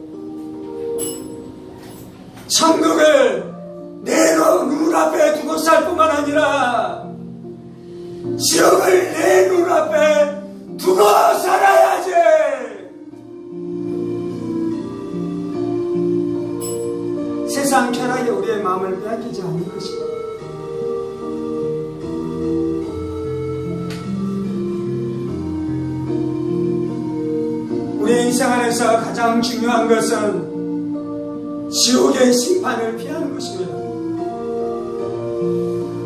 천국을 내 눈앞에 두고 살 뿐만 아니라 지옥을 내 눈앞에 두고 살아야지. 세상 쾌락에 우리의 마음을 빼앗기지 않는 것입니다. 우리의 인생 안에서 가장 중요한 것은 지옥의 심판을 피하는 것입니다.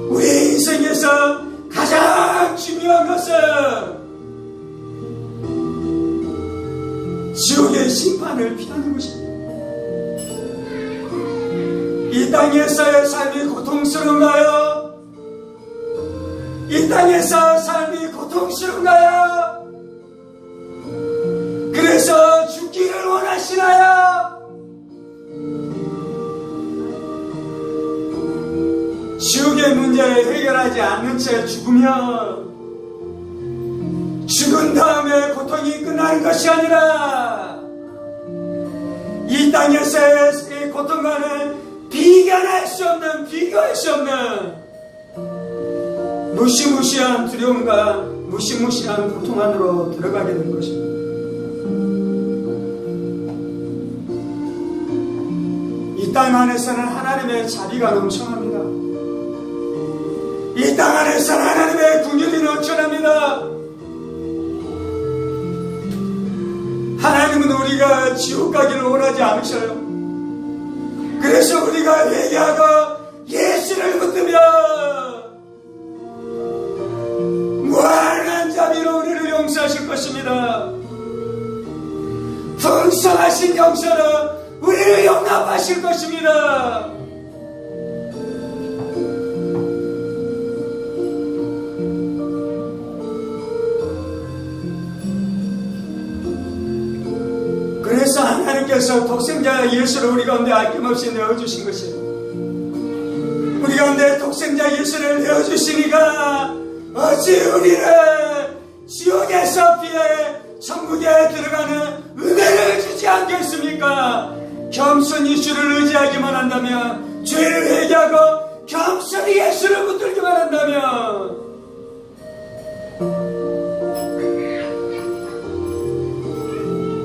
우리의 인생에서 가장 중요한 것은 지옥의 심판을 피하는 것입니다. 이 땅에서의 삶이 고통스러운가요? 이 땅에서 삶이 고통스러운가요? 그래서 죽기를 원하시나요? 지옥의 문제를 해결하지 않는 채 죽으면 죽은 다음에 고통이 끝나는 것이 아니라 이 땅에서의 고통과는 비교할 수 없는 무시무시한 두려움과 무시무시한 고통 안으로 들어가게 되는 것입니다. 이 땅 안에서는 하나님의 자비가 넘쳐납니다. 이 땅 안에서는 하나님의 긍휼이 넘쳐납니다. 하나님은 우리가 지옥 가기를 원하지 않으셔요. 그래서 우리가 회개하고 예수를 붙들며 무한한 자비로 우리를 용서하실 것입니다. 풍성하신 용서로 우리를 용납하실 것입니다. 그래서 하나님께서 독생자 예수를 우리 가운데 아낌없이 내어주신 것이에요. 우리 가운데 독생자 예수를 내어주시니까 어찌 우리를 지옥에서 피해 천국에 들어가는 은혜를 주지 않겠습니까? 겸손히 주를 의지하기만 한다면, 죄를 회개하고 겸손히 예수를 붙들기만 한다면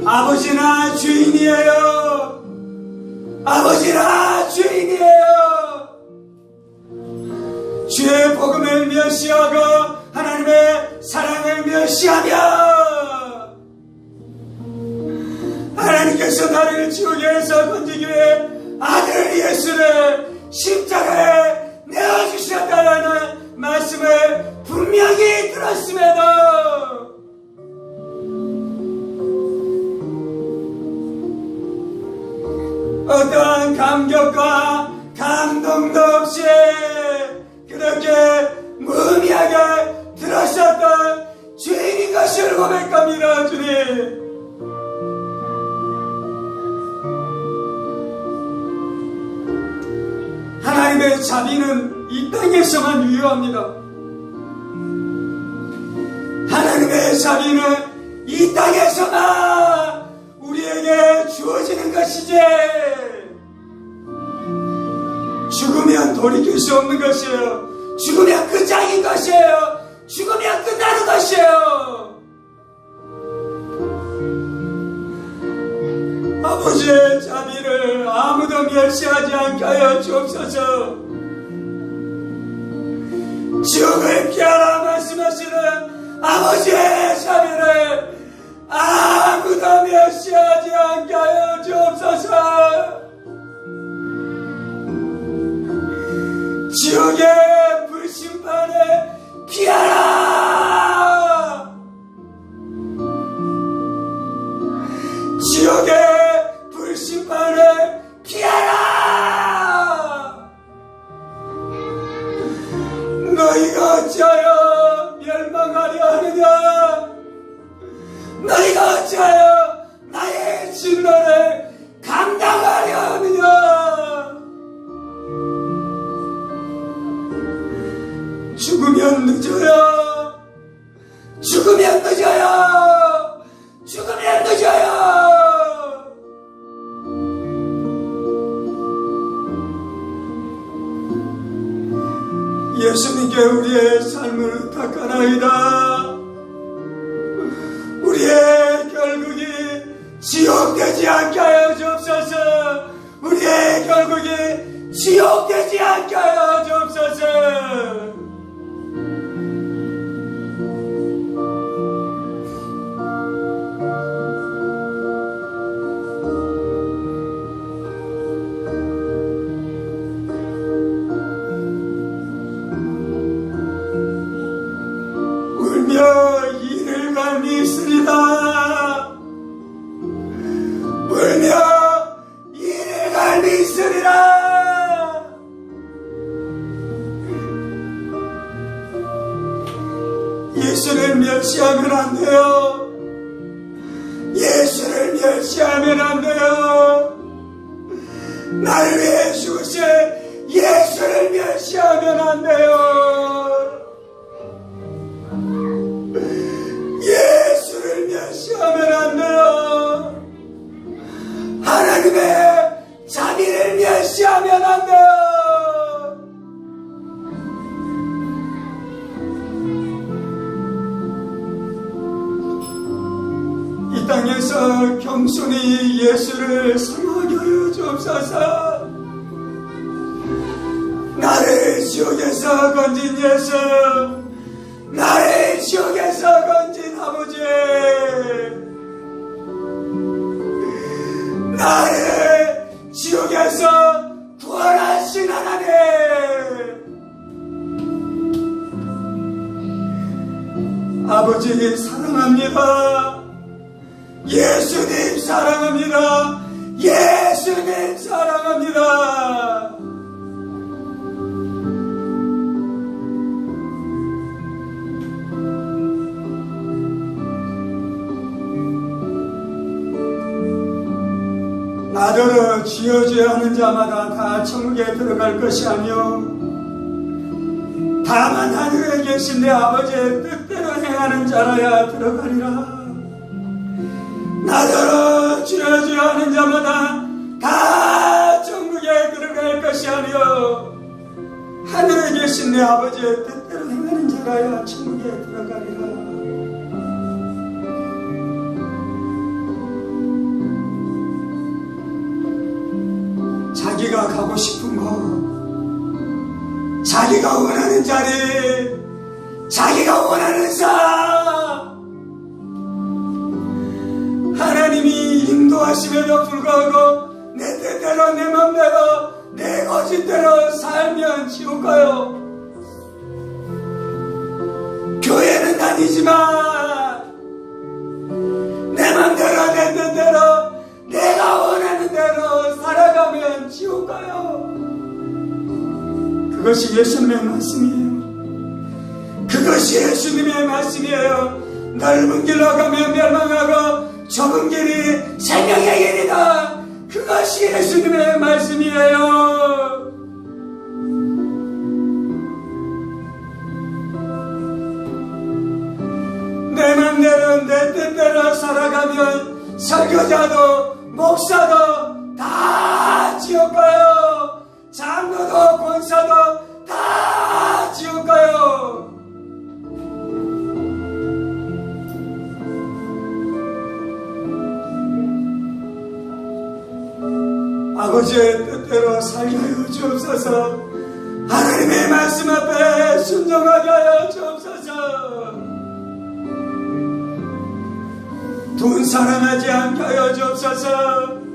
아버지나 주인이에요. 아버지나 주인이에요. 주의 복음을 멸시하고 하나님의 사랑을 멸시하며 하나님께서 나를 지옥에서 건지기 위해 아들 예수를 십자가에 내어주셨다는 말씀을 분명히 들었음에도 어떠한 감격과 감동도 없이 그렇게 무의미하게 들었었던 죄인인 것을 고백합니다. 주님, 하나님의 자비는 이 땅에서만 유효합니다. 하나님의 자비는 이 땅에서만 우리에게 주어지는 것이지 죽으면 돌이킬 수 없는 것이에요. 죽으면 끝장인 것이에요. 죽으면 끝나는 것이에요. 아버지의 자비를 아무도 멸시하지 않게 하여 주옵소서. 지옥을 피하라 말씀하시는 아버지의 자비를 아무도 주께 우리의 삶을 닦아나이다. 우리의 결국이 지옥되지 않게 하여 주옵소서. 우리의 결국이 지옥되지 않게 하여 주옵소서. 울며 이를 갈미으리라. 울며 이를 갈미으리라. 예수를 멸시하면 안 돼요. 예수를 멸시하면 안 돼요. 나를 위해 죽으신 예수를 멸시하면 안 돼요. 예수를 멸시하면 안 돼요. 하나님의 자비를 멸시하면 안 돼요. 이 땅에서 겸손히 예수를 사모하게 하여 주옵소서. 나를 지옥에서 건진 예수, 나를 지옥에서 건진 아버지, 나를 지옥에서 구원하신 하나님, 아버지 사랑합니다. 예수님 사랑합니다. 예수님 사랑합니다. 나더러 주여 주여 하는 자마다 다 천국에 들어갈 것이 아니요 다만 하늘에 계신 내 아버지의 뜻대로 행하는 자라야 들어가리라. 나더러 주여 주여 하는 자마다 다 천국에 들어갈 것이 아니요 하늘에 계신 내 아버지의 뜻대로 행하는 자라야 천국에 들어가리라. 자기가 가고 싶은 곳, 자기가 원하는 자리, 자기가 원하는 삶, 하나님이 인도하심에도 불구하고 내 뜻대로 내 맘대로 내 거짓대로 살면 지옥 가요. 교회는 다니지만 내 맘대로 내 뜻대로 내가 원하는 대로 살아가면 지옥 가요. 그것이 예수님의 말씀이에요. 그것이 예수님의 말씀이에요. 넓은 길로 가면 멸망하고 좁은 길이 생명의 길이다. 그것이 예수님의 말씀이에요. 내 맘대로 내 뜻대로 살아가면 설교자도 목사도 다 지옥 가요. 장로도 권사도 다 지옥 가요. 아버지의 뜻대로 살게 하여 주옵소서. 하나님의 말씀 앞에 순종하게 하여 주옵소서. 돈 사랑하지 않게 하여 주옵소서.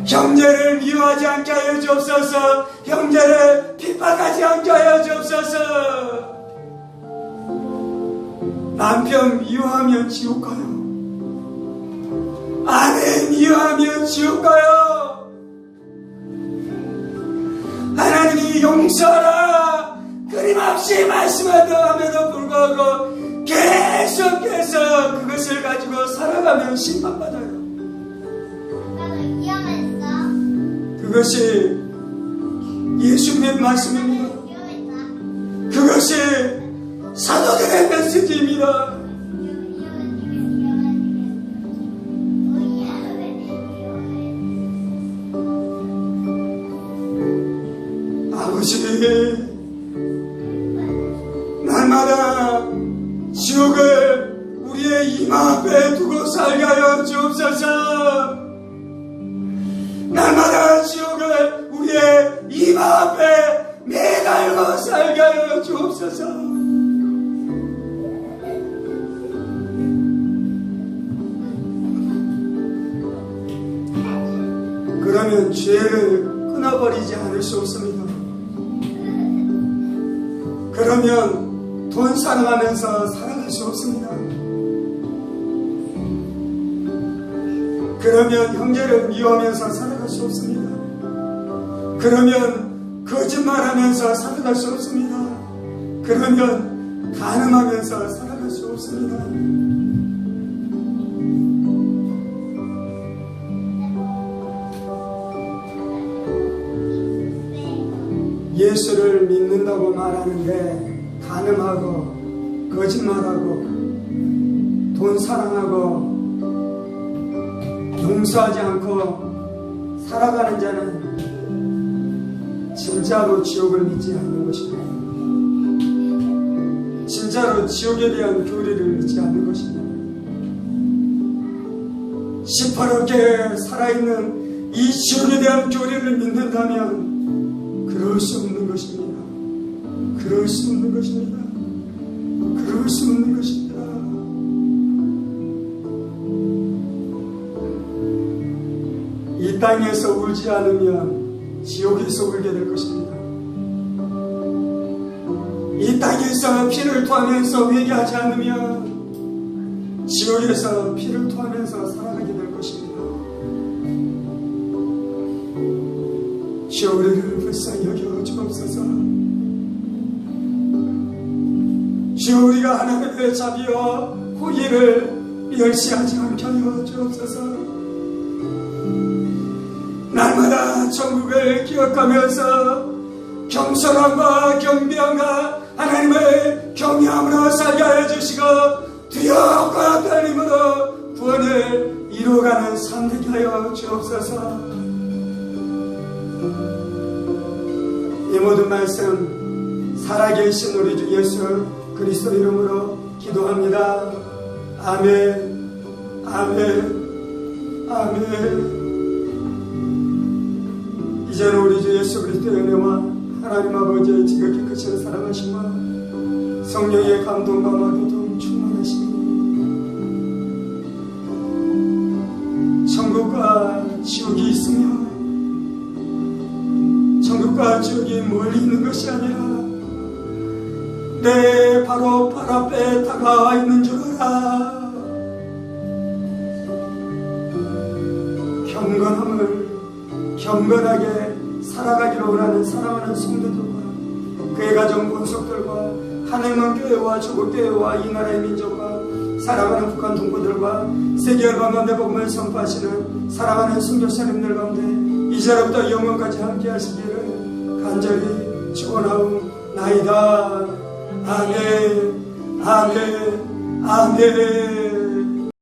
형제를 미워하지 않게 하여 주옵소서. 형제를 핍박하지 않게 하여 주옵소서. 남편 미워하면 지옥 가요. 아내 미워하면 지옥 가요. 하나님이 용서하라 끊임없이 말씀함에도 불구하고 계속해서 그것을 가지고 살아가면 심판받아요. 그것이 예수님의 말씀입니다. 그것이 사도들의 메시지입니다. 아버지, 우리의 이마 앞에 두고 살게 하여 주옵소서. 날마다 지옥을 우리의 이마 앞에 매달고 살게 하여 주옵소서. 그러면 죄를 끊어버리지 않을 수 없습니다. 그러면 돈 사랑하면서 살아갈 수 없습니다. 그러면 형제를 미워하면서 살아갈 수 없습니다. 그러면 거짓말하면서 살아갈 수 없습니다. 그러면 간음하면서 살아갈 수 없습니다. 예수를 믿는다고 말하는데 간음하고 거짓말하고 돈 사랑하고 용서하지 않고 살아가는 자는 진짜로 지옥을 믿지 않는 것입니다. 진짜로 지옥에 대한 교리를 믿지 않는 것입니다. 시퍼렇게 살아있는 이 지옥에 대한 교리를 믿는다면 그럴 수 없는 것입니다. 그럴 수 없는 것입니다. 그럴 수 없는 것입니다. 이 땅에서 울지 않으면 지옥에서 울게 될 것입니다. 이 땅에서 피를 토하면서 회개하지 않으면 지옥에서 피를 토하면서 살아가게 될 것입니다. 주여 우리를 불쌍히 여겨 주옵소서. 주여 우리가 하나님의 자비와 호의를 멸시하지 않게 하여 주옵소서. 날마다 천국을 기억하면서 겸손함과 경배함과 하나님의 경외함으로 살게 하여 주시고 두렵고 떨림으로 구원을 이루어가는 삶 되게 하여 주옵소서. 이 모든 말씀 살아계신 우리 주 예수 그리스도 이름으로 기도합니다. 아멘. 아멘. 아멘. 이제는 우리 주 예수 그리스도의 은혜와 하나님 아버지의 지극히 크신 사랑하심과 성령의 감동과 마교도 충만하시니 천국과 지옥이 있으며 천국과 지옥이 멀리 있는 것이 아니라 내 바로 발 앞에 다가와 있는 줄 알아. 경건하게 살아가기를 원하는 사랑하는 성도들과 그의 가정 본속들과 한행만 교회와 조국교회와 이 나라의 민족과 사랑하는 북한 동포들과 세계 열방 가운데 복음을 선포하시는 사랑하는 선교사님들 가운데 이제로부터 영원까지 함께 하시기를 간절히 축원하옵나이다. 아멘. 아멘. 아멘.